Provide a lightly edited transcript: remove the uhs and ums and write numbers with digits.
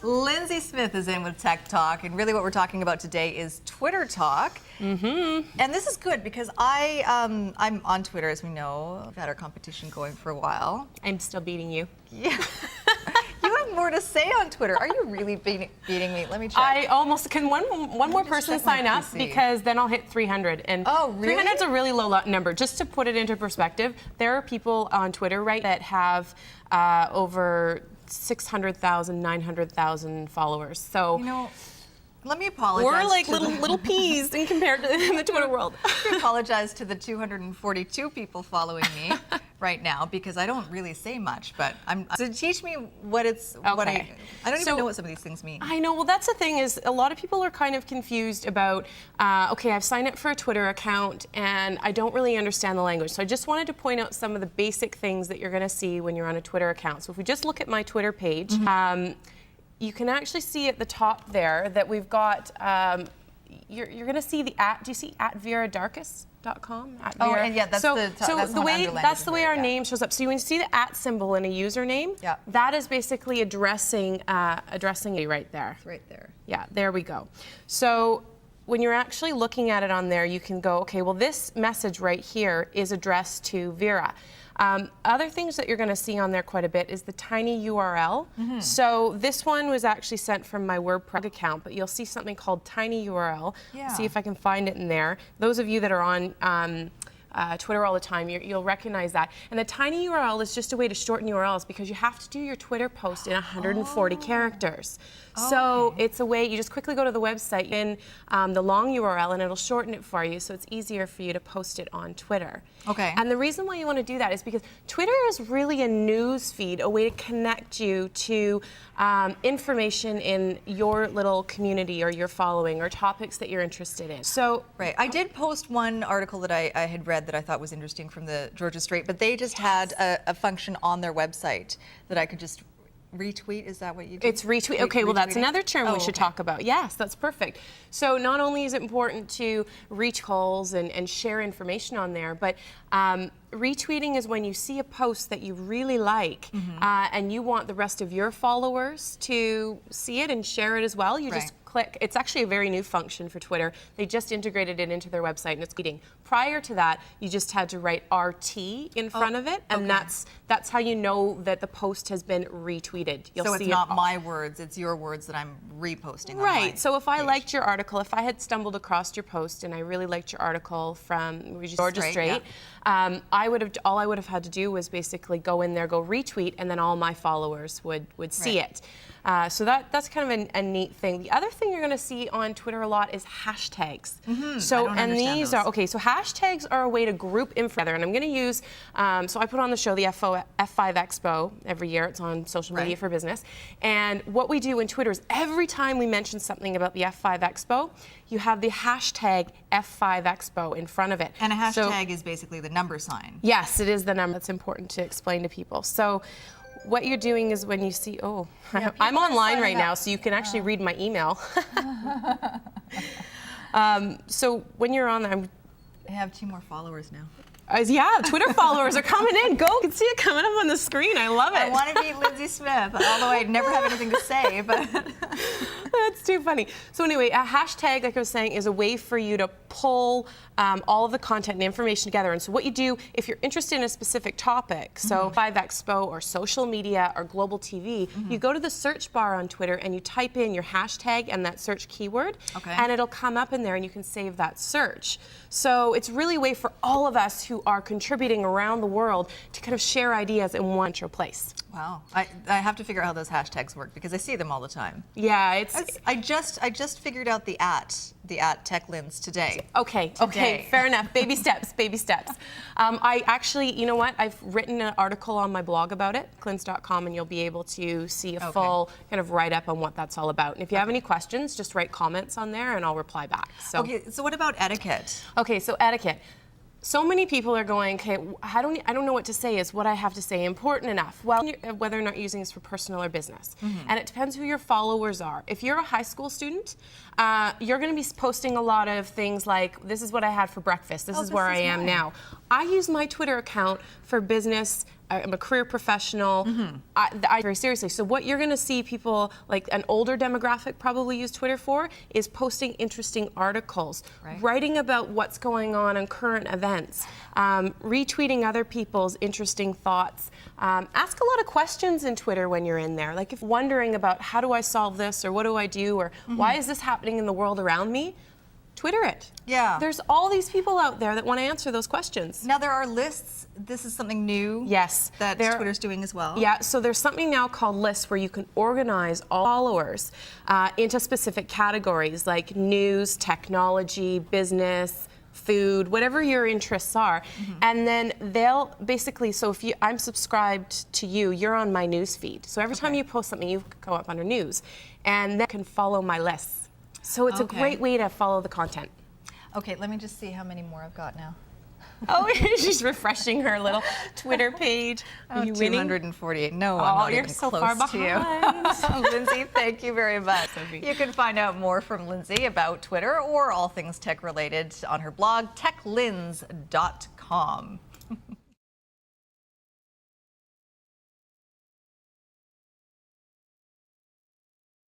Lindsay Smith is in with Tech Talk, and really what we're talking about today is Twitter Talk. And this is good because I'm on Twitter, as we know. We've had our competition going for a while. I'm still beating you. Yeah. You have more to say on Twitter. Are you really beating me? Let me check. I almost can. One more person sign up because then I'll hit 300. And oh, really? 300 is a really low number. Just to put it into perspective, there are people on Twitter that have over 600,000, 900,000 followers. So, you know, let me apologize. We're like little peas in compared to the Twitter world. I apologize to the 242 people following me right now because I don't really say much. But so teach me what it's. Okay. What I don't even know what some of these things mean. I know. Well, that's the thing is a lot of people are kind of confused about. Okay, I've signed up for a Twitter account and I don't really understand the language. So I just wanted to point out some of the basic things that you're going to see when you're on a Twitter account. So if we just look at my Twitter page. You can actually see at the top there that we've got, you're going to see the @ do you see @veradarkus.com? Oh, and yeah, that's that's the way our name shows up. So when you see the @ symbol in a username, that is basically addressing you right there. It's right there. Yeah, there we go. So when you're actually looking at it on there, you can go, okay, well, this message right here is addressed to Vera. Other things that you're going to see on there quite a bit is the tiny URL. So this one was actually sent from my WordPress account, but you'll see something called tiny URL. Yeah. See if I can find it in there. Those of you that are on Twitter all the time, you'll recognize that. And the tiny URL is just a way to shorten URLs because you have to do your Twitter post in 140 characters. So it's a way, you just quickly go to the website in the long URL and it'll shorten it for you so it's easier for you to post it on Twitter. Okay. And the reason why you want to do that is because Twitter is really a news feed, a way to connect you to information in your little community or your following or topics that you're interested in. So, right. I did post one article that I had read that I thought was interesting from the Georgia Strait, but they just had a function on their website that I could just retweet. Is that what you do? It's retweet. Okay, well, that's another term we should talk about. Yes, that's perfect. So not only is it important to reach calls and share information on there, but retweeting is when you see a post that you really like and you want the rest of your followers to see it and share it as well. You just click. It's actually a very new function for Twitter. They just integrated it into their website and it's tweeting. Prior to that, you just had to write RT in front of it, and that's how you know that the post has been retweeted. You'll so see it's not my words, it's your words that I'm reposting. Right. So if I liked your article, if I had stumbled across your post and I really liked your article from Georgia Strait, all I would have had to do was basically go in there, go retweet, and then all my followers would see it. So that's kind of a neat thing. The other thing you're going to see on Twitter a lot is hashtags. So these are so hashtags are a way to group info together. And I'm going to use so I put on the show the F5 Expo every year. It's on social media for business. And what we do in Twitter is every time we mention something about the F5 Expo, you have the hashtag F5 Expo in front of it. And a hashtag is basically the number sign. Yes, it is the number. That's important to explain to people. So what you're doing is when you see, I'm online right now, so you can actually read my email. So when you're on there, I have 2 more followers now. Yeah, Twitter followers are coming in. Go, you can see it coming up on the screen. I love it. I want to be Lindsay Smith, although I never have anything to say, but that's too funny. So anyway, a hashtag, like I was saying, is a way for you to pull all of the content and information together. And so what you do, if you're interested in a specific topic, so 5 Expo or social media or global TV, you go to the search bar on Twitter and you type in your hashtag and that search keyword, and it'll come up in there and you can save that search. So it's really a way for all of us who are contributing around the world to kind of share ideas in one central place. Wow, I have to figure out how those hashtags work because I see them all the time. Yeah, I just figured out the @TechLinz today. Okay, fair enough. Baby steps, baby steps. I actually, you know what? I've written an article on my blog about it, clinz.com, and you'll be able to see a full kind of write-up on what that's all about. And if you have any questions, just write comments on there and I'll reply back. So. Okay, so what about etiquette? Okay, so etiquette. So many people are going, okay, I don't know what to say. Is what I have to say important enough? Well, whether or not you're using this for personal or business. And it depends who your followers are. If you're a high school student, you're going to be posting a lot of things like, this is what I had for breakfast. This is where I am now. I use my Twitter account for business I'm a career professional. I very seriously. So what you're going to see people, like an older demographic probably use Twitter for, is posting interesting articles, writing about what's going on in current events, retweeting other people's interesting thoughts. Ask a lot of questions in Twitter when you're in there. Like if wondering about how do I solve this, or what do I do, or why is this happening in the world around me? Twitter it. Yeah. There's all these people out there that want to answer those questions. Now there are lists. This is something new. Yes. That Twitter's doing as well. Yeah, so there's something now called lists where you can organize all followers into specific categories like news, technology, business, food, whatever your interests are. And then they'll basically, so if I'm subscribed to you, you're on my news feed. So every time you post something, you go up under news. And then you can follow my lists. So it's a great way to follow the content. Okay, let me just see how many more I've got now. Oh, she's refreshing her little Twitter page. Are you winning? 248. No, I'm not you're even so close far to behind. you. Lindsay, thank you very much. Sophie. You can find out more from Lindsay about Twitter or all things tech related on her blog, techlinz.com.